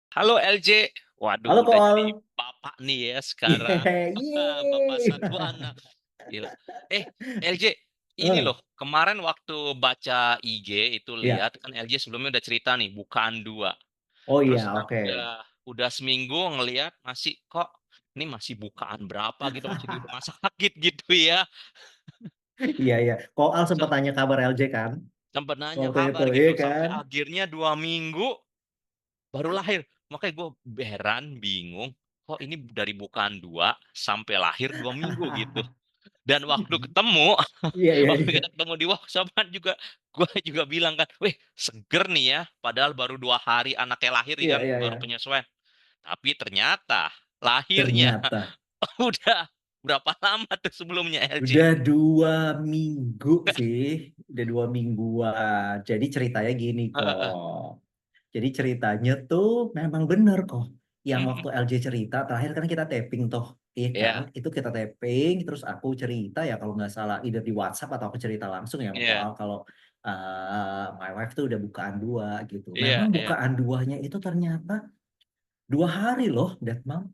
Halo LJ, Halo waduh udah Koal. jadi bapak nih ya sekarang. Yeay. Bapak Yeay. satu anak. Gila. LJ, ini Eh, loh kemarin waktu baca IG itu ya. lihat kan LJ sebelumnya udah cerita nih bukaan dua. Oh Terus iya, oke. udah seminggu ngelihat masih kok ini masih bukaan berapa gitu masih di rumah sakit gitu ya. Iya, iya. Koal sempat Sem- tanya kabar LJ kan? Sempat nanya Waktu itu, kabar iya gitu sampai kan? akhirnya 2 minggu baru lahir. Makanya gue heran, bingung. Kok ini dari bukan dua sampai lahir 2 minggu gitu. Dan waktu ketemu, Iya, iya, waktu iya. kita ketemu di workshop kan juga, gue juga bilang kan, weh seger nih ya. Padahal baru 2 hari anaknya lahir Iya, kan, iya, iya. baru penyesuaian. Tapi ternyata lahirnya Ternyata udah berapa lama tuh sebelumnya LJ? udah 2 minggu sih. Udah 2 mingguan. Jadi ceritanya gini kok. Jadi ceritanya tuh memang bener kok. Yang waktu Hmm, LJ cerita, terakhir kan kita taping toh. Iya kan? ya, Itu kita taping, terus aku cerita ya kalau nggak salah, either di WhatsApp atau aku cerita langsung ya sama iya, Koal kalau my wife tuh udah bukaan dua gitu. iya, Memang iya. bukaan duanya itu ternyata 2 hari loh, Dead Mom.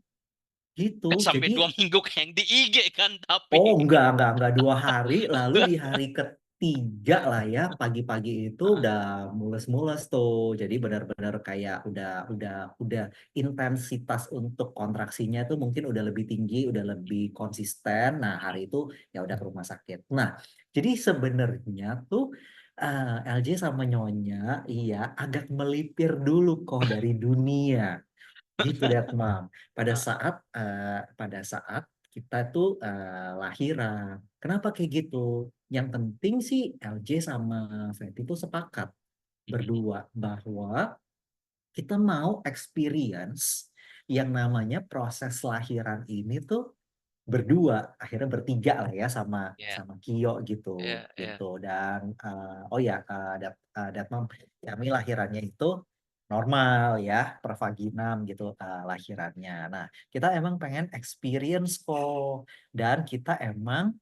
Gitu. Sampai Jadi 2 minggu kayak yang di IG kan, tapi oh, enggak 2 hari. Lalu di hari ketiga lah ya, pagi-pagi itu udah mules-mules tuh. Jadi benar-benar kayak udah intensitas untuk kontraksinya tuh mungkin udah lebih tinggi, udah lebih konsisten. Nah, hari itu ya udah ke rumah sakit. Nah, jadi sebenarnya tuh LJ sama Nyonya, iya agak melipir dulu kok dari dunia. Gitu deh, Mam. Pada saat kita tuh lahiran. Kenapa kayak gitu? Yang penting sih LJ sama Fatty tuh sepakat berdua bahwa kita mau experience yang namanya proses lahiran ini tuh berdua, akhirnya bertiga lah ya sama ya, sama Kio gitu ya, gitu. ya. Dan oh ya, Mom, kami lahirannya itu normal ya, per vaginam gitu lahirannya. Nah, kita emang pengen experience kok, dan kita emang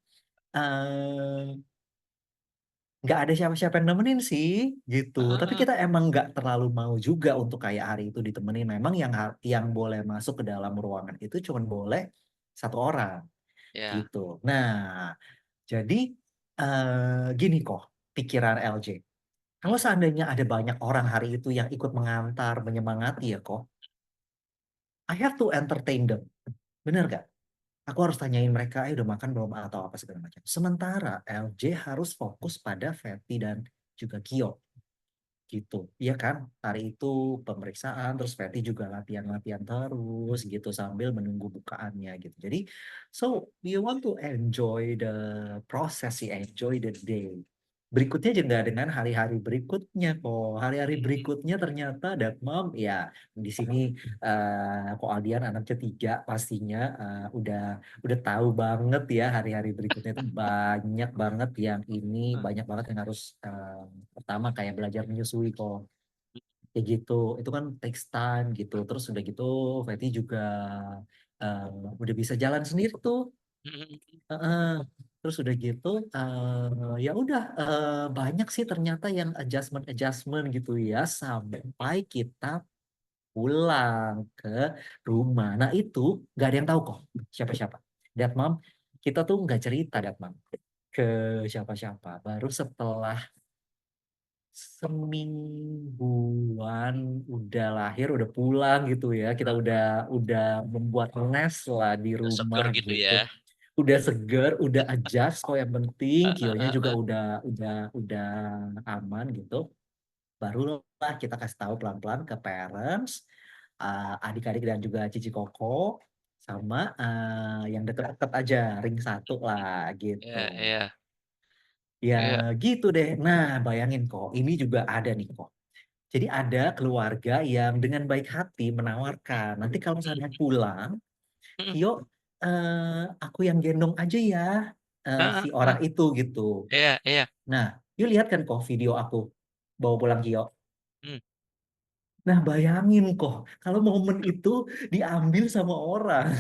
eh, nggak ada siapa-siapa yang nemenin sih gitu. Tapi kita emang nggak terlalu mau juga untuk kayak hari itu ditemenin. Memang yang boleh masuk ke dalam ruangan itu cuma boleh satu orang Ya. gitu. Nah, jadi gini kok pikiran LJ. Kalau seandainya ada banyak orang hari itu yang ikut mengantar, menyemangati ya kok, I have to entertain them. Bener gak? Aku harus tanyain mereka, udah makan belum atau apa segala macam. Sementara LJ harus fokus pada Fatty dan juga Kyo gitu. Iya kan? Hari itu pemeriksaan, terus Fatty juga latihan-latihan terus gitu sambil menunggu bukaannya gitu. Jadi, so you want to enjoy the process, sih, enjoy the day. Berikutnya juga dengan hari-hari berikutnya kok. Hari-hari berikutnya ternyata Mom ya di sini kok Aldian anak ketiga pastinya udah tahu banget ya hari-hari berikutnya itu banyak banget yang ini banyak banget yang harus pertama kayak belajar menyusui kok kayak gitu itu kan takes time gitu terus udah gitu Fatty juga eh, udah bisa jalan sendiri tuh. Heeh. Terus udah gitu ya udah banyak sih ternyata yang adjustment gitu ya sampai kita pulang ke rumah. Nah itu nggak ada yang tahu kok siapa-siapa. Dad Mom, kita tuh nggak cerita Dad Mom ke siapa-siapa. Baru setelah semingguan udah lahir, udah pulang gitu ya. Kita udah membuat nest lah di Udah rumah seger gitu gitu. ya. Udah seger, udah adjust kok yang penting Ah, ah, Kionya ah, juga ah. udah aman gitu. Barulah kita kasih tahu pelan-pelan ke parents, adik-adik dan juga Cici Koko sama yang deket-deket aja ring satu lah gitu. Iya, iya, Ya iya. gitu deh. Nah bayangin kok, ini juga ada nih kok. Jadi ada keluarga yang dengan baik hati menawarkan, nanti kalau misalnya pulang, Kio aku yang gendong aja ya Ah, si ah, orang ah. itu gitu. Iya, iya. Nah, yuk lihat kan kok video aku bawa pulang Kio. Hmm. Nah, bayangin kok, kalau momen itu diambil sama orang.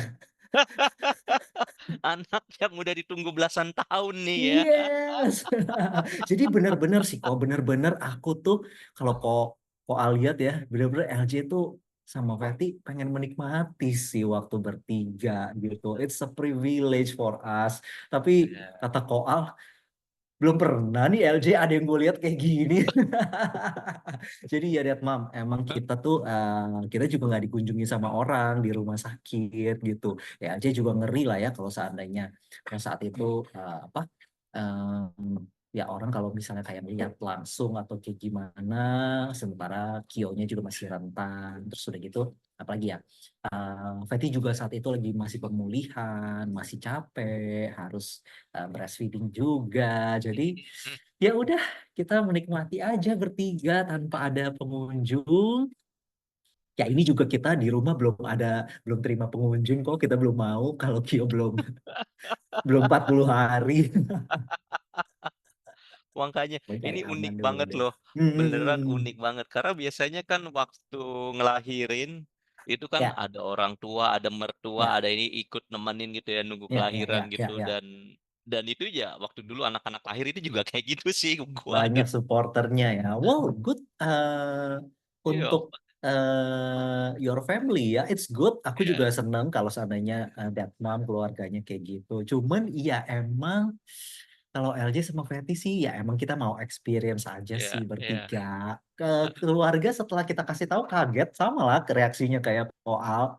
Anak yang udah ditunggu belasan tahun nih ya. Yes. Jadi benar-benar sih kok, benar-benar aku tuh kalau kok lihat ya, benar-benar LJ tuh sama Fatty pengen menikmati sih waktu bertiga gitu. It's a privilege for us. Tapi Iya. kata Koal, belum pernah nih LJ ada yang gue lihat kayak gini. Jadi ya lihat Mam, emang kita tuh kita juga nggak dikunjungi sama orang di rumah sakit gitu. Ya LJ juga ngeri lah ya kalau seandainya pada saat itu apa ya orang kalau misalnya kayak melihat langsung atau kayak gimana, sementara Kionya juga masih rentan. Terus udah gitu, apalagi ya, Fatty juga saat itu lagi masih pemulihan, masih capek, harus breastfeeding juga. Jadi Hmm. ya udah kita menikmati aja bertiga tanpa ada pengunjung. Ya ini juga kita di rumah belum terima pengunjung kok, kita belum mau kalau Kio belum 40 hari. Makanya Mau cari ini aman unik dulu banget deh. loh. Beneran unik banget. Karena biasanya kan waktu ngelahirin itu kan Ya, ada orang tua, ada mertua, ya, ada ini ikut nemenin gitu ya nunggu ya, ya, kelahiran ya, ya, gitu ya. dan itu ya waktu dulu anak-anak lahir itu juga kayak gitu sih gua Banyak gitu. supporternya ya. Wow, good Iya. untuk your family ya. It's good. Aku juga Iya, seneng kalau seandainya that mom keluarganya kayak gitu. Cuman iya emang kalau LJ sama Fatty sih ya emang kita mau experience aja iya, sih iya. bertiga. Ke keluarga setelah kita kasih tahu kaget sama lah reaksinya kayak Poal.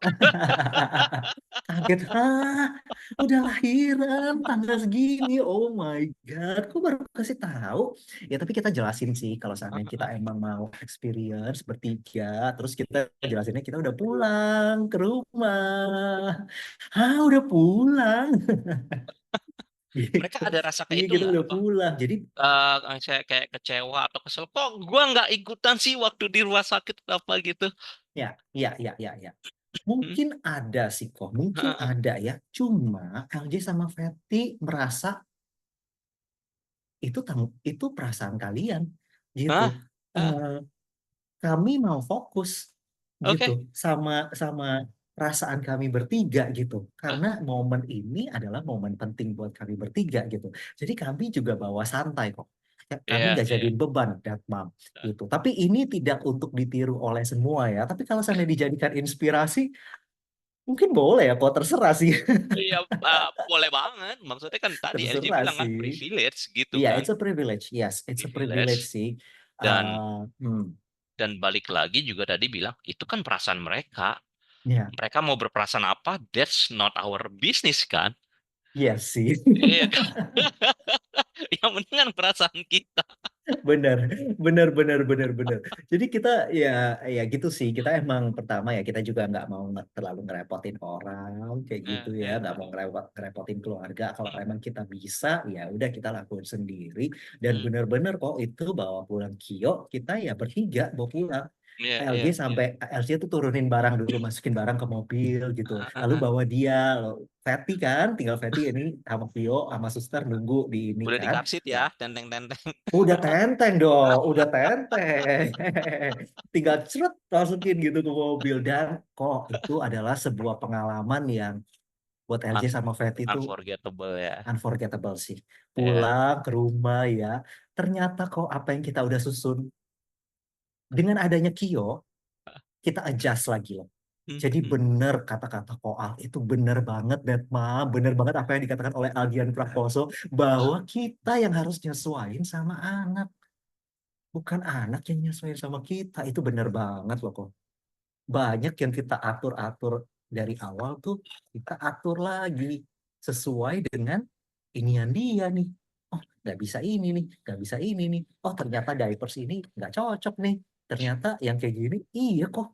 Kaget, hah, udah lahiran tanggal segini, oh my God, kok baru kasih tahu? Ya tapi kita jelasin sih kalau seandainya kita emang mau experience bertiga, terus kita jelasinnya kita udah pulang ke rumah. Hah, udah pulang? Mereka Gitu. ada rasa kayak Iya, itu kita nggak udah apa? pulang. Jadi Saya kayak kecewa atau kesel. Kok gua nggak ikutan sih waktu di rumah sakit apa gitu? ya, ya, ya, ya, ya. Hmm? Mungkin ada sih kok, mungkin ada ya. Cuma LJ sama Fatty merasa itu perasaan kalian gitu. Hah? Hah? Eh, Kami mau fokus gitu Oke. sama sama perasaan kami bertiga gitu. Hah? Karena momen ini adalah momen penting buat kami bertiga gitu. Jadi kami juga bawa santai kok. Ya, kami Iya, nggak iya. jadiin beban that mom gitu. Tapi ini tidak untuk ditiru oleh semua ya. Tapi kalau seandainya dijadikan inspirasi, mungkin boleh ya kok, terserah sih. Iya, boleh banget. Maksudnya kan tadi LJ Terserah bilang kan sih. privilege gitu Iya, kan. it's a privilege. Yes, it's a privilege Privilege. sih. Dan Hmm, dan balik lagi juga tadi bilang itu kan perasaan mereka. ya, Mereka mau berperasaan apa? That's not our business kan. yes sih. Iya kan? Yang penting kan perasaan kita. Benar, benar, benar, benar, benar. Jadi kita ya, ya gitu sih. Kita emang pertama ya kita juga nggak mau terlalu ngerepotin orang kayak gitu ya, Iya. nggak mau ngerepotin keluarga. Kalau Hmm, emang kita bisa, ya udah kita lakuin sendiri. Dan hmm. benar-benar kok itu bawa pulang Kio, kita ya bertiga bawa pulang. Iya, LJ iya, iya. sampai LJ tuh turunin barang dulu, masukin barang ke mobil gitu. Lalu bawa dia, lo Fatty kan, tinggal Fatty ini sama Vio sama suster nunggu di ini Udah kan. dikasih Ya ya, tenteng-tenteng. udah tenteng dong, udah tenteng. Tinggal ceret masukin gitu ke mobil dan kok itu adalah sebuah pengalaman yang buat LJ Un- sama Fatty itu Unforgettable ya. unforgettable sih. Iya. Pulang ke rumah ya, ternyata kok apa yang kita udah susun dengan adanya Kio, kita adjust lagi loh. Hmm, Jadi hmm. bener kata-kata Koal itu bener banget Detma, bener banget apa yang dikatakan oleh Aldian Prakoso bahwa kita yang harus nyesuaiin sama anak. Bukan anak yang nyesuaiin sama kita. Itu bener banget loh kok. Banyak yang kita atur-atur dari awal tuh kita atur lagi sesuai dengan inian dia nih. Oh, nggak bisa ini nih, nggak bisa ini nih. Oh, ternyata diapers ini nggak cocok nih. Ternyata yang kayak gini, iya kok.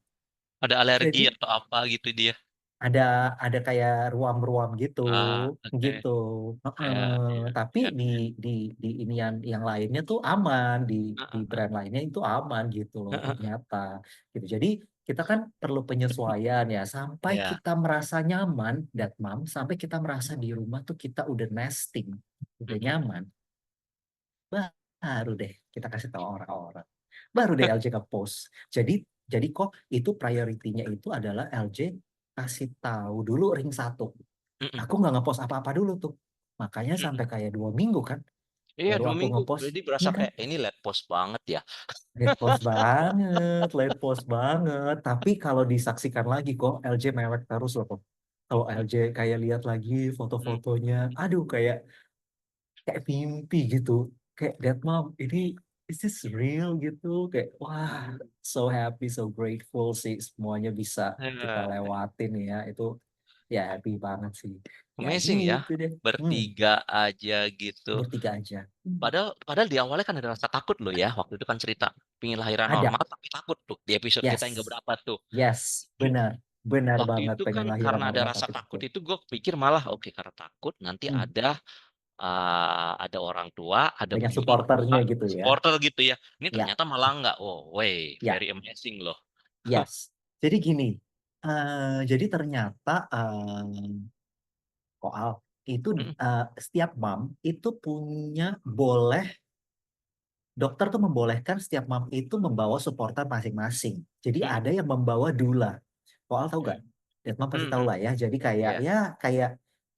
Ada alergi Jadi atau apa gitu dia. ada ada kayak ruam-ruam gitu Oke. gitu. Heeh. Ya, ya, Tapi ya. di ini yang lainnya tuh aman, di brand lainnya itu aman gitu loh ternyata gitu. Jadi kita kan perlu penyesuaian ya sampai Ya. kita merasa nyaman dat mam, sampai kita merasa di rumah tuh kita udah nesting, udah nyaman, baru deh kita kasih tahu orang-orang, baru deh LJ ke post. Jadi kok itu prioritinya itu adalah LJ kasih tahu dulu ring satu. Aku nggak ngepost apa-apa dulu tuh, makanya sampai kayak 2 minggu kan Iya Baru 2 aku minggu, ngepost, jadi berasa iya kan? kayak ini late post banget ya. Late post banget. Tapi kalau disaksikan lagi kok, LJ mewek terus loh kok. Kalau Mhm LJ kayak lihat lagi mhm. foto-fotonya, aduh kayak mimpi gitu. Kayak Dead Mom, ini is this real gitu? Kayak wah, so happy, so grateful sih semuanya bisa kita Eee, lewatin ya. Itu ya happy banget sih. Ya Amazing ya, gitu deh. bertiga aja gitu. Bertiga aja. Padahal padahal di awalnya kan ada rasa takut loh ya, waktu itu kan cerita pengen lahiran Ada. normal tapi takut tuh di episode kita yang ke Yes. berapa tuh. Yes. Benar. Benar Waktu banget itu pengen kan lahiran karena ada normal rasa tapi takut takut. itu gue pikir malah oke karena takut nanti Hmm. ada orang tua, ada Banyak orang tua, supporternya gitu ya. supporter gitu ya. Ini Ya, ternyata malah enggak. Oh, way ya, very amazing loh. yes. Jadi gini, jadi ternyata Koal itu Mhm setiap mom itu punya boleh dokter tuh membolehkan setiap mom itu membawa supporter masing-masing. Jadi mhm ada yang membawa doula. Koal tahu gak? mhm Dead mom pasti tahu mhm. lah ya. Jadi kayak Iya, ya kayak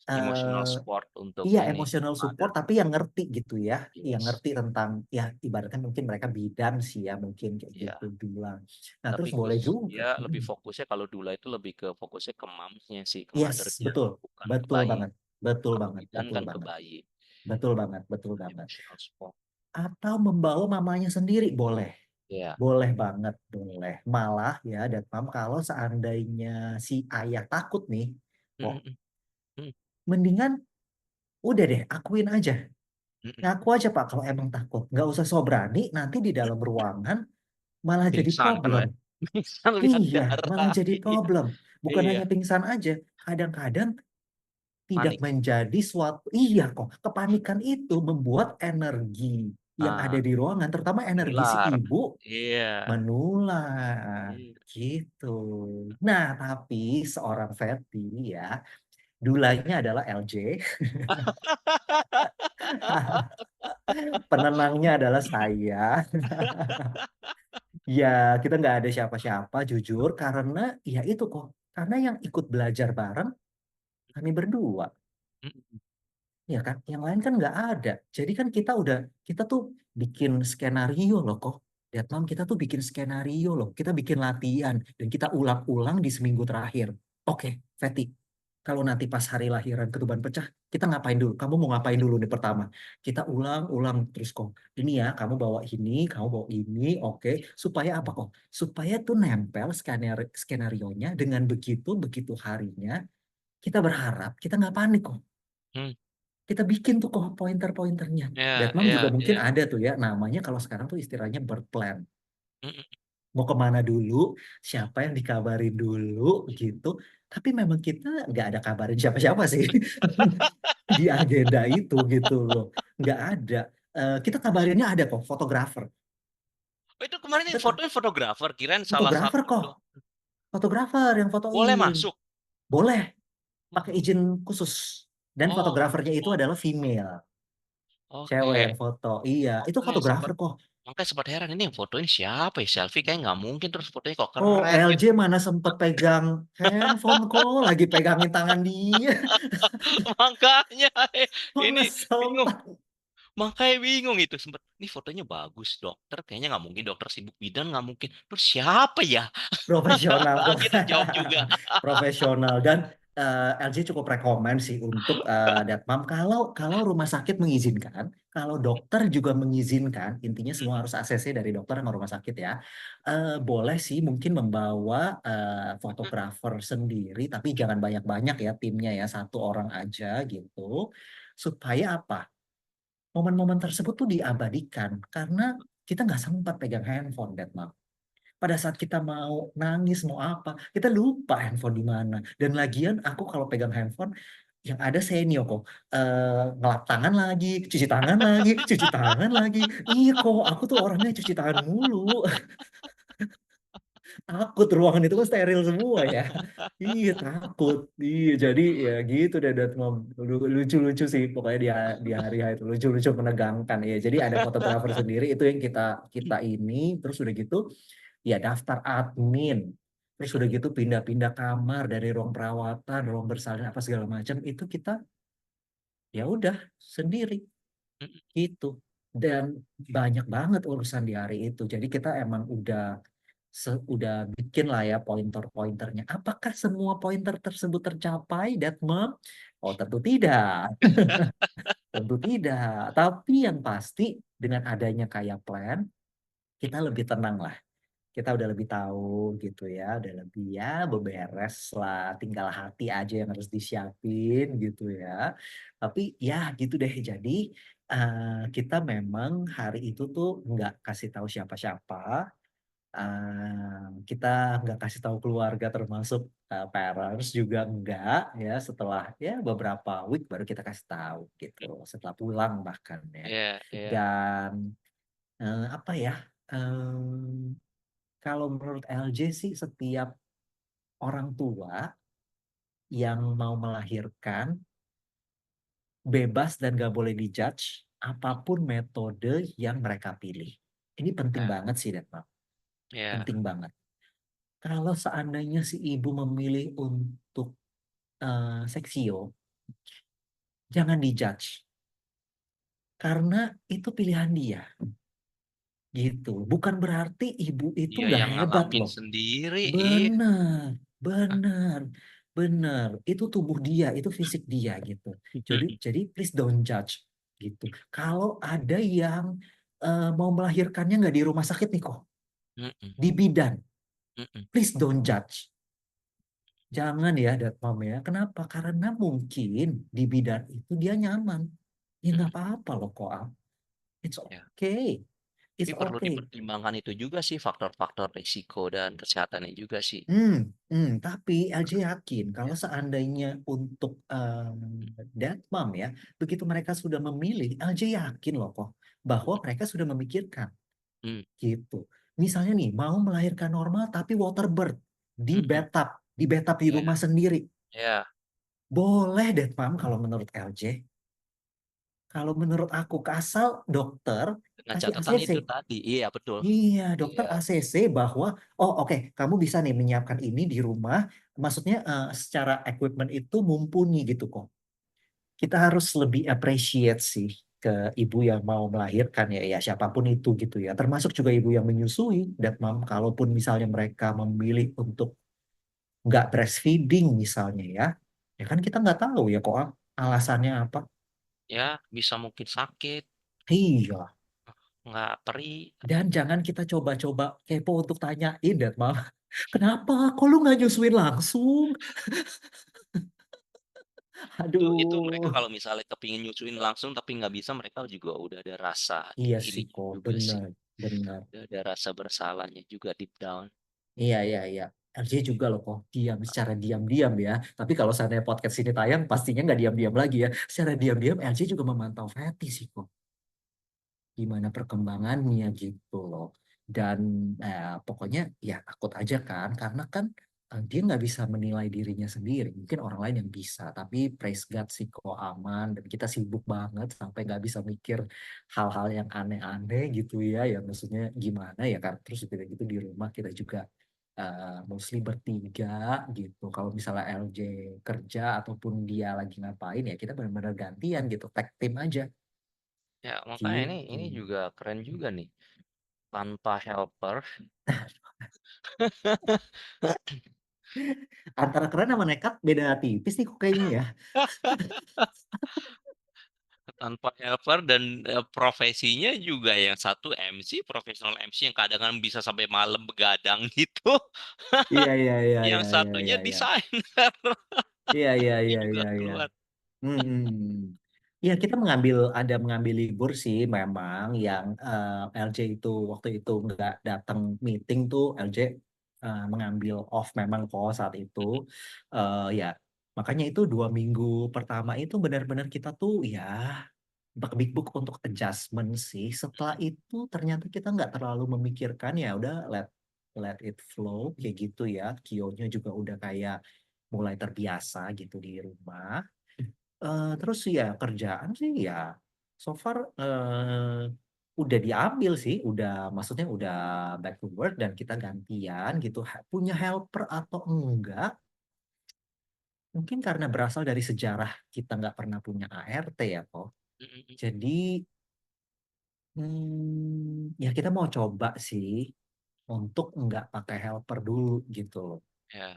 emotional eh, support untuk iya, ini, emotional support mother. tapi yang ngerti gitu ya, yang Yes, ngerti tentang ya ibaratnya mungkin mereka bidan sih ya mungkin kayak iya. gitu bilang. Nah terus Tapi boleh juga. dia lebih fokusnya kalau Dula itu lebih ke fokusnya ke momsnya sih, ke Yes, mother-nya, betul, bukan ke betul bayi. banget, betul Kalau banget, bidan betul kan ke banget, bayi, betul banget, betul banget. emotional support. Atau membawa mamanya sendiri boleh, Iya. boleh banget, boleh. Malah ya, Datpam kalau seandainya si ayah takut nih, kok Mhm mhm mhm mendingan udah deh akuin aja. mhm. Ngaku aja Pak kalau emang takut. Nggak usah so berani, nanti di dalam ruangan malah jadi Pingsan kan problem. le pingsan lihat Iya, malah darah. jadi Iya problem. Bukan iya, hanya pingsan aja, kadang-kadang tidak panik. menjadi suatu, iya kok, kepanikan itu membuat energi yang ada Ah, di ruangan, terutama energi si nular. ibu, Iya. menular. Iya. Gitu. Nah, tapi seorang Fatty ya, dulanya adalah LJ, penenangnya adalah saya. Ya, kita nggak ada siapa-siapa, jujur, karena ya itu kok. Karena yang ikut belajar bareng, kami berdua. Mhm Ya kan, yang lain kan nggak ada. Jadi kan kita tuh bikin skenario loh kok. Deadmam kita tuh bikin skenario loh. Kita bikin latihan dan kita ulang-ulang di seminggu terakhir. Oke, Feti. Kalau nanti pas hari lahiran ketuban pecah, kita ngapain dulu? Kamu mau ngapain dulu nih pertama? Kita ulang-ulang terus kok. Ini ya, kamu bawa ini, oke. Supaya apa kok? Supaya tuh nempel skenarionya. Dengan begitu, begitu harinya, kita berharap kita nggak panik kok. mhm. Kita bikin tuh kok pointer-pointernya. Iya Datmam iya juga mungkin iya. ada tuh ya, namanya kalau sekarang tuh istilahnya bird plan. Mhm. Mau kemana dulu, siapa yang dikabarin dulu gitu. Tapi memang kita nggak ada kabarin siapa-siapa sih di agenda itu gitu loh. Nggak ada. Kita kabarinnya ada kok, fotografer. Oh itu kemarin Kita yang fotonya fotografer, kirain salah fotografer satu kok, tuh. fotografer yang Boleh fotoin. masuk? Boleh, pakai Oh izin khusus. Dan oh fotografernya itu langsung. adalah female, cewek Oke. yang foto. Iya, itu Makanya fotografer sempet kok. makanya sempet heran ini yang fotoin siapa ya, selfie kayaknya nggak mungkin, terus fotonya kok Oh, keren LJ gitu. mana sempet pegang handphone kok, lagi pegangin tangan dia. Makanya, Mana ini bingung, sempat. makanya bingung itu sempet, "Ini fotonya bagus, dokter kayaknya nggak mungkin, dokter sibuk bidan nggak mungkin, terus siapa ya?" Profesional kok. Kita jawab juga. Profesional. Dan LJ cukup rekomen sih untuk Datmam. Kalau kalau rumah sakit mengizinkan, kalau dokter juga mengizinkan, intinya semua harus ACC dari dokter sama rumah sakit ya. Boleh sih mungkin membawa fotografer sendiri, tapi jangan banyak-banyak ya timnya ya, satu orang aja gitu. Supaya apa? Momen-momen tersebut tuh diabadikan karena kita nggak sempat pegang handphone, Datmam. Pada saat kita mau nangis, mau apa, kita lupa handphone di mana. Dan lagian aku kalau pegang handphone, yang ada senior kok. Ngelap tangan lagi, cuci tangan lagi, cuci tangan lagi. Iya kok, aku tuh orangnya cuci tangan mulu. Takut, ruangan itu kan steril semua ya. Iya takut. Iya jadi ya gitu deh. Lucu-lucu sih pokoknya di hari itu. Lucu-lucu menegangkan ya. Jadi ada fotografer sendiri itu yang kita kita ini. Terus udah gitu ya daftar admin. Terus udah gitu pindah-pindah kamar dari ruang perawatan, ruang bersalin apa segala macam itu kita ya udah sendiri. Mhm. gitu. Dan banyak banget urusan di hari itu. Jadi kita emang udah bikin lah ya pointer-pointernya. Apakah semua pointer tersebut tercapai, That Mom? Oh, tentu tidak. Tentu tidak. Tapi yang pasti dengan adanya kayak plan, kita lebih tenang lah. Kita udah lebih tahu gitu ya, udah lebih ya beberes lah, tinggal hati aja yang harus disiapin gitu ya. Tapi ya gitu deh, jadi kita memang hari itu tuh nggak kasih tahu siapa-siapa, kita nggak kasih tahu keluarga termasuk parents juga enggak ya, setelah ya beberapa week baru kita kasih tahu gitu, setelah pulang bahkan ya. Iya, iya. Dan apa ya, mmm kalau menurut LJ sih setiap orang tua yang mau melahirkan bebas dan gak boleh dijudge apapun metode yang mereka pilih. Ini penting Iya, banget sih, Detmar. iya, Penting banget. Kalau seandainya si ibu memilih untuk seksio, jangan dijudge. Karena itu pilihan dia. Gitu. Bukan berarti ibu itu dia nggak yang hebat ngalamin loh. sendiri, iya. Benar, benar, benar. Itu tubuh dia, itu fisik dia gitu. Jadi please don't judge gitu. Kalau ada yang mau melahirkannya nggak di rumah sakit nih kok, Mhm, di bidan, mhm, please don't judge. Jangan ya, Mom ya. Kenapa? Karena mungkin di bidan itu dia nyaman. Ya nggak mhm, apa-apa loh kok. It's ya. okay. Tapi It's perlu okay. dipertimbangkan itu juga sih faktor-faktor risiko dan kesehatannya juga sih. Tapi LJ yakin kalau Ya, seandainya untuk Dead Mom ya, begitu mereka sudah memilih, LJ yakin loh kok bahwa mhm, mereka sudah memikirkan mmm, gitu. Misalnya nih mau melahirkan normal tapi water birth mhm, di bathtub di iya, rumah sendiri, iya, boleh Dead Mom kalau menurut LJ. Kalau menurut aku asal dokter dengan kasih catatan ACC. itu tadi, iya betul, Iya, dokter iya, ACC bahwa, oh oke, kamu bisa nih menyiapkan ini di rumah, maksudnya secara equipment itu mumpuni gitu kok. Kita harus lebih appreciate sih ke ibu yang mau melahirkan ya, ya siapapun itu gitu ya. Termasuk juga ibu yang menyusui, dan mam, kalaupun misalnya mereka memilih untuk nggak breastfeeding misalnya ya, ya kan kita nggak tahu ya kok alasannya apa. ya bisa mungkin sakit, Iya, nggak perih, dan jangan kita coba-coba kepo untuk tanyain, dan mam, kenapa? Kok lu nggak nyusuin langsung? itu mereka Aduh. kalau misalnya kepingin nyusuin langsung tapi nggak bisa, mereka juga udah ada rasa Iya ini sih kok, juga sih, benar, benar. udah ada rasa bersalahnya juga deep down. Iya, iya, iya. RJ juga loh kok, diam, secara diam-diam ya. Tapi kalau seandainya podcast ini tayang, pastinya nggak diam-diam lagi ya. Secara diam-diam, RJ juga memantau Fatty sih kok. Gimana perkembangannya gitu loh. Dan pokoknya ya takut aja kan, karena kan dia nggak bisa menilai dirinya sendiri. Mungkin orang lain yang bisa, tapi praise God sih kok aman. Dan kita sibuk banget sampai nggak bisa mikir hal-hal yang aneh-aneh gitu ya. Ya maksudnya gimana ya kan. Terus udah gitu di rumah kita juga mostly bertiga gitu. Kalau misalnya LJ kerja ataupun dia lagi ngapain ya kita benar-benar gantian gitu. Tag team aja Ya makanya ini gitu. juga keren juga nih, tanpa helper. Antara keren sama nekat beda tipis nih kok kayaknya ya. Tanpa helper dan, profesinya juga yang satu MC, profesional MC yang kadang-kadang bisa sampai malam begadang gitu, Iya, iya, iya, yang iya, iya, satunya iya, iya. desainer, Iya, iya, ini iya, juga iya, iya. keluar. Hmm. Ya kita ada mengambil libur sih memang yang LJ itu waktu itu nggak datang meeting tuh LJ mengambil off memang kok saat itu. Ya makanya itu 2 minggu pertama itu benar-benar kita tuh ya big book untuk adjustment sih. Setelah itu ternyata kita nggak terlalu memikirkan, ya udah let it flow kayak gitu ya. Kionya juga udah kayak mulai terbiasa gitu di rumah. Terus ya kerjaan sih ya so far udah diambil sih, udah maksudnya udah back to work dan kita gantian gitu. Punya helper atau enggak? Mungkin karena berasal dari sejarah kita nggak pernah punya ART ya kok. Mhm, mhm. Jadi Ya kita mau coba sih untuk nggak pakai helper dulu gitu loh. Ya,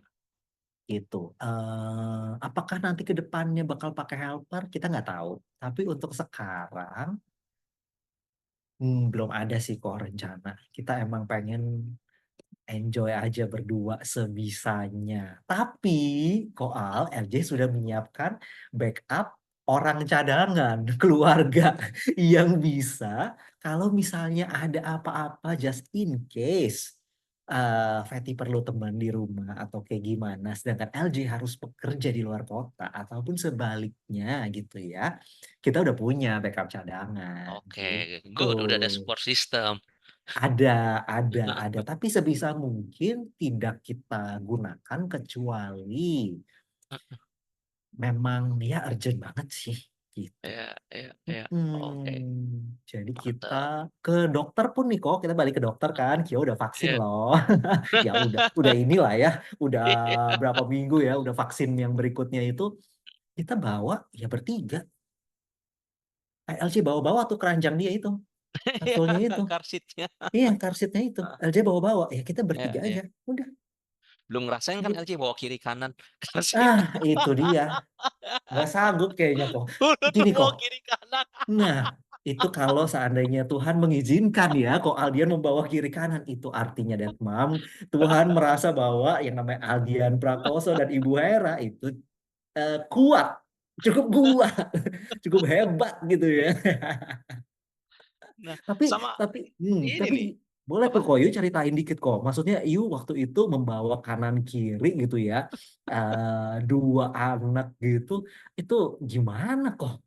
Gitu. Apakah nanti ke depannya bakal pakai helper? Kita nggak tahu. Tapi untuk sekarang, belum ada sih kok rencana. Kita emang pengen enjoy aja berdua sebisanya. Tapi Koal, LJ sudah menyiapkan backup orang cadangan, keluarga yang bisa kalau misalnya ada apa-apa just in case. Fatty perlu teman di rumah atau kayak gimana, sedangkan LJ harus bekerja di luar kota ataupun sebaliknya gitu ya. Kita udah punya backup cadangan oke, gitu. good. Udah ada support system. Ada. Tapi sebisa mungkin tidak kita gunakan kecuali memang ya urgent banget sih gitu. Ya, ya, ya. Oke, Jadi kita mantap. ke dokter pun nih kok, kita balik ke dokter kan, Kio udah vaksin Iya. loh. Ya udah inilah ya, udah berapa minggu ya, udah vaksin yang berikutnya itu kita bawa ya bertiga. LC bawa-bawa tuh keranjang dia itu, Iya, kartunya itu. karsitnya. Iya, karsitnya itu. LC bawa-bawa, ya kita Ya, bertiga ya. aja. Udah. Belum ngerasain kan LC bawa kiri kanan karsit. Itu dia. Nggak sanggup kayaknya kok. Udah tuh Gini bawa kok. kiri kanan. Nah, itu kalau seandainya Tuhan mengizinkan ya, kok Aldian membawa kiri kanan, itu artinya Mam, Tuhan merasa bahwa yang namanya Aldian Prakoso dan Ibu Hera itu kuat, cukup kuat, cukup hebat gitu ya. Nah, Tapi sama tapi ini tapi nih. boleh Apa? tuh kok, yuk ceritain dikit kok. Maksudnya Yu waktu itu membawa kanan kiri gitu ya, dua anak gitu, itu gimana kok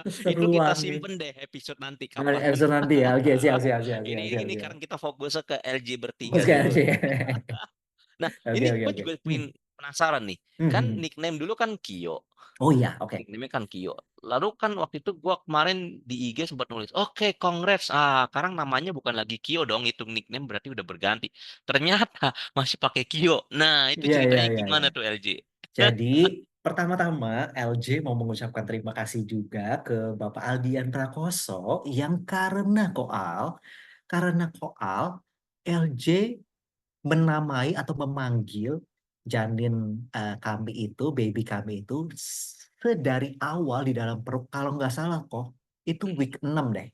Itu kita keseruannya? simpen deh episode nanti Nah, kapan. episode nanti ya, oke siap siap siap siap siap Ini siap. karena kita fokusnya ke LJ bertiga Fokus ke dulu LC. nih. Nah, Oke ini oke gue oke. juga penasaran nih. Kan Hmm. nickname dulu kan Kio. Oh iya, oke. Nickname kan Kio. Lalu kan waktu itu gue kemarin di IG sempat nulis, oke, congrats. Ah, sekarang namanya bukan lagi Kio dong, itu nickname berarti udah berganti. Ternyata masih pakai Kio. Nah, itu Iya iya ceritanya iya iya. gimana tuh LJ? Jadi pertama-tama LJ mau mengucapkan terima kasih juga ke Bapak Aldian Prakoso yang karena Koal LJ menamai atau memanggil janin kami itu, baby kami itu sedari awal di dalam perut, kalau nggak salah kok, itu week 6 deh.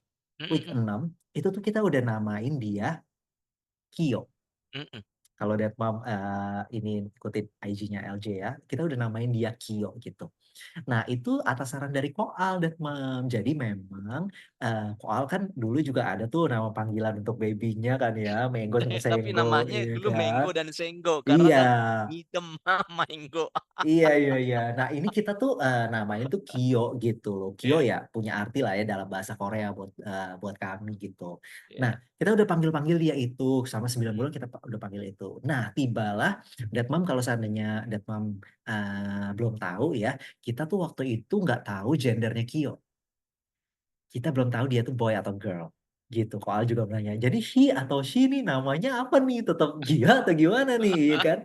Week Mm-mm, 6 itu tuh kita udah namain dia Kio. mm-mm. Kalau Deadmam ini kutip IG-nya LJ ya, kita udah namain dia Kio gitu. Nah, itu atas saran dari Koal, Deadmam. Jadi memang Koal kan dulu juga ada tuh nama panggilan untuk babynya kan ya, Menggo sama Tapi Senggo, namanya iya dulu kan? Mango dan Senggo karena Iya, kan ngidem Mango. iya. Nah, ini kita tuh namanya tuh Kyo gitu loh. Kyo Ya, ya punya arti lah ya dalam bahasa Korea buat kami gitu. Nah, ya. kita udah panggil-panggil dia itu sama 9 bulan kita udah panggil itu. Nah, tibalah Datmam, kalau seandainya Datmam belum tahu ya, kita tuh waktu itu nggak tahu gendernya Kyo. Kita belum tahu dia tuh boy atau girl. Gitu. Koal juga menanya. Jadi he atau she nih namanya apa nih? Tetap dia atau gimana nih? Ya kan?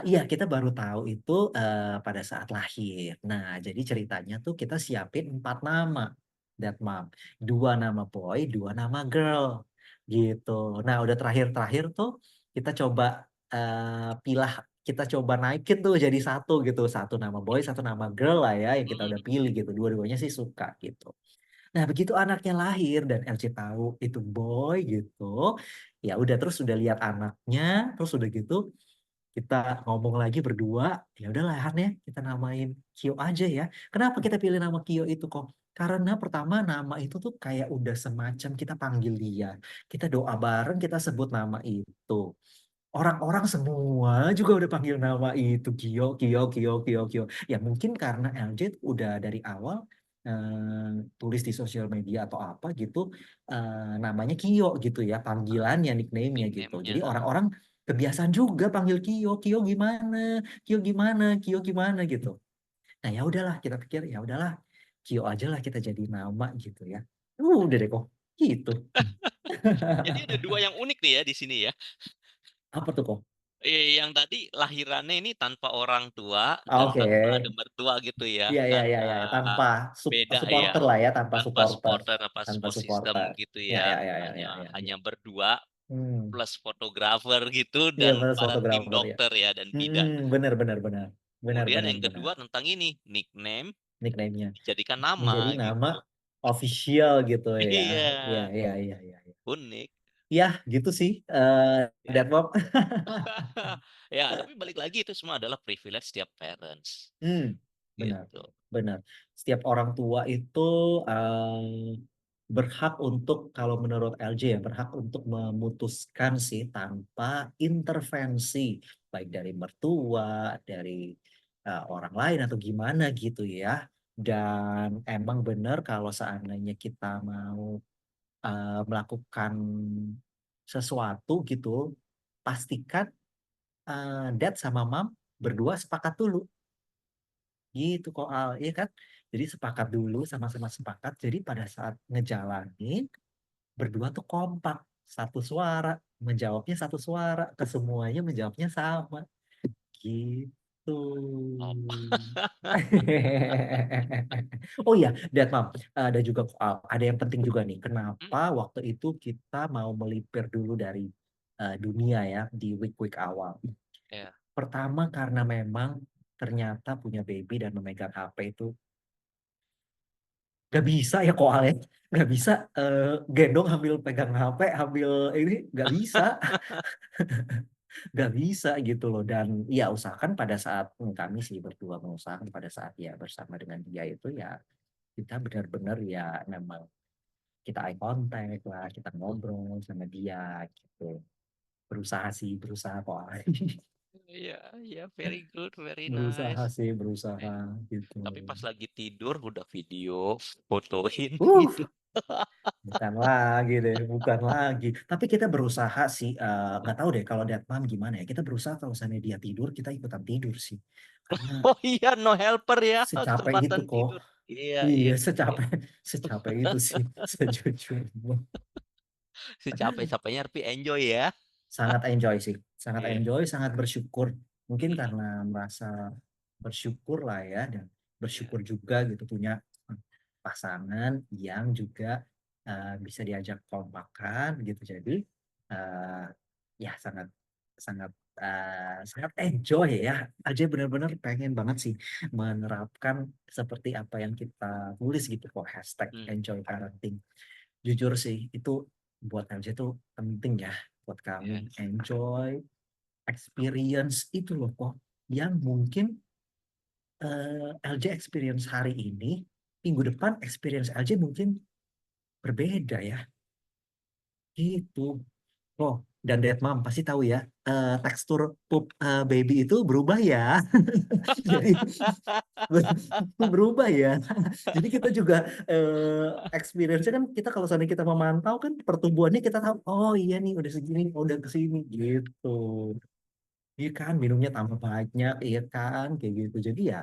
Iya, kita baru tahu itu pada saat lahir. Nah, jadi ceritanya tuh kita siapin 4 nama, that mom, 2 nama boy, 2 nama girl, gitu. Nah, udah terakhir-terakhir tuh kita coba pilah, kita coba naikin tuh jadi satu gitu, 1 nama boy, 1 nama girl lah ya, yang kita udah Mm. pilih gitu. Dua-duanya sih suka gitu. Nah, begitu anaknya lahir dan LC tahu itu boy gitu, ya udah terus udah lihat anaknya, terus udah gitu kita ngomong lagi berdua, ya udahlah Han ya kita namain Kyo aja ya. Kenapa kita pilih nama Kyo itu kok? Karena pertama nama itu tuh kayak udah semacam kita panggil dia. Kita doa bareng, kita sebut nama itu. Orang-orang semua juga udah panggil nama itu Kyo. Ya mungkin karena LJ tuh udah dari awal tulis di sosial media atau apa gitu, namanya Kyo gitu ya, panggilannya, nickname-nya gitu. Jadi Nickname-nya. orang-orang kebiasaan juga panggil Kyo gimana gitu. Nah ya udahlah kita pikir ya udahlah Kyo aja lah kita jadi nama gitu ya. Udah deh kok gitu. Jadi ada dua yang unik nih ya di sini ya. Apa tuh kok? Yang tadi lahirannya ini tanpa orang tua dan Oke. tanpa ada mertua gitu ya, Iya, iya, iya, karena iya. Tanpa beda ya, supporter lah ya, tanpa tanpa supporter. supporter, tanpa Tanpa support system supporter. gitu Ya, ya, ya, ya, ya, hanya ya, ya, ya. hanya berdua Hmm. plus fotografer gitu Iya, dan benar para tim fotografer ya. dokter ya dan bidan. Benar, benar, benar. Benar, Kemudian benar, yang benar. kedua tentang ini, nickname Nickname-nya dijadikan menjadi nama nama gitu. official gitu ya. Iya, Iya, iya, iya, iya. Iya. unik. Ya, gitu sih. Ya. Deadpop. Ya, tapi balik lagi itu semua adalah privilege setiap parents Benar, gitu. benar. Setiap orang tua itu berhak untuk, kalau menurut LJ ya, berhak untuk memutuskan sih tanpa intervensi, baik dari mertua, dari orang lain atau gimana gitu ya. Dan emang benar kalau seandainya kita mau melakukan sesuatu gitu, pastikan dad sama mom berdua sepakat dulu. Gitu kok Al, iya kan? Jadi sepakat dulu, sama-sama sepakat. Jadi pada saat ngejalanin, berdua tuh kompak. Satu suara, menjawabnya satu suara. Kesemuanya menjawabnya sama. Gitu. Oh. Oh iya, Dad Mam. Ada juga Al, ada yang penting juga nih. Hmm, Kenapa waktu itu kita mau melipir dulu dari dunia ya di week-week awal. ya. Pertama karena memang ternyata punya baby dan memegang HP itu gak bisa ya koalnya, gak bisa gendong sambil pegang HP sambil ini, gak bisa. Gak bisa gitu loh. Dan ya usahakan pada saat kami sih berdua mengusahakan pada saat ya bersama dengan dia itu ya kita benar-benar ya memang kita eye contact lah, kita ngobrol sama dia gitu. Berusaha sih, berusaha kok. Iya, iya, very good, very Berusaha nice. sih, berusaha Eh, gitu. tapi pas lagi tidur udah video, fotoin uh gitu. Bukan lagi deh, bukan lagi. Tapi kita berusaha sih, nggak tahu deh kalau Datmam gimana ya. Kita berusaha kalau misalnya dia tidur, kita ikutan tidur sih. Karena Oh iya, no helper ya, secapek itu kesempatan kok. tidur. Iya, Iya, iya, iya. secapek, secapek itu sih, sejujurnya. Secapek-capeknya tapi enjoy ya. Sangat enjoy sih, sangat Iya. enjoy, sangat bersyukur. Mungkin Mm, karena merasa bersyukur lah ya, dan iya. bersyukur juga gitu punya pasangan yang juga bisa diajak kompakan gitu. Jadi eh, ya sangat sangat sangat enjoy ya. Aja benar-benar pengen banget sih menerapkan seperti apa yang kita tulis gitu kok, hashtag Hmm, enjoy parenting. Jujur sih itu buat LJ itu penting ya, buat kami iya. enjoy experience itu loh kok, yang mungkin LJ experience hari ini, minggu depan experience LJ mungkin berbeda ya gitu. Oh, dan Dead Mom pasti tahu ya, tekstur pup baby itu berubah ya. Jadi berubah ya. Jadi kita juga experience-nya kan, kita kalau misalnya kita memantau kan pertumbuhannya, kita tahu oh iya nih udah segini, oh, udah kesini gitu. Iya kan, minumnya tambah banyak, iya kan, kayak gitu. Jadi ya,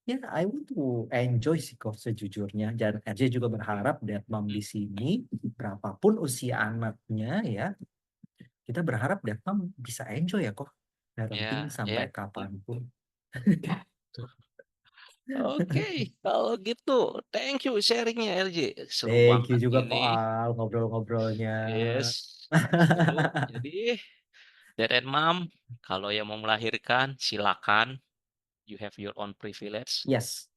ya I want to enjoy sih kok sejujurnya. Dan RJ juga berharap Dead Mom di sini, berapapun usia anaknya ya, kita berharap Dead Mom bisa enjoy ya kok parenting Ya, sampai ya. kapanpun. Oke, kalau gitu, thank you sharingnya LJ. Seru Thank you banget juga ini. kok Al ngobrol-ngobrolnya. Yes, seru. Jadi, Dad and Mom, kalau yang mau melahirkan, silakan. You have your own privilege. Yes,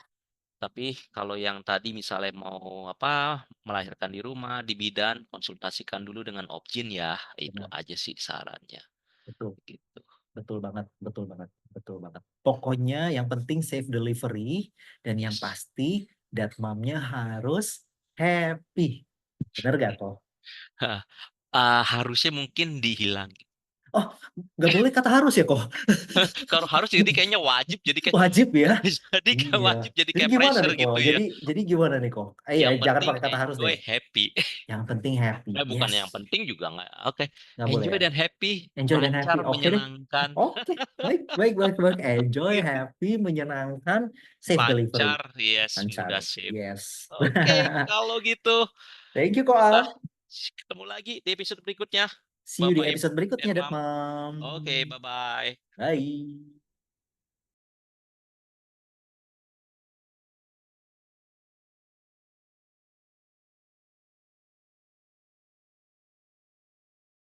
Tapi kalau yang tadi misalnya mau apa melahirkan di rumah, di bidan, konsultasikan dulu dengan Opjin ya. Itu benar, aja sih sarannya. betul, Gitu. betul banget, betul banget, betul banget. Pokoknya yang penting safe delivery, dan yang Yes. pasti dat momnya harus happy. Bener gak kok? Harusnya mungkin dihilangin. Oh, nggak boleh kata harus ya kok? Kalau harus jadi kayaknya wajib, jadi kayak Wajib ya? jadi kayak Iya. wajib, jadi Jadi kayak gimana pressure nih kok? gitu ya. Jadi gimana nih kok? Yang Jangan penting pakai kata harus enjoy, deh. happy. Yang penting happy. Bukan Yes, yang penting juga nggak. Oke, nggak boleh enjoy ya. dan happy, Enjoy dan lancar, happy. Oke deh. menyenangkan, Oke, baik, baik, baik, baik. Enjoy, gitu. happy, menyenangkan, safe delivery. Lancar, yes, Lancar. udah sip. Yes. Oke, kalau gitu Thank you, kok kita Al. ketemu lagi di episode berikutnya. See you di Bapak Ibu episode berikutnya, Vietnam. Detmam. Oke, bye-bye. Bye.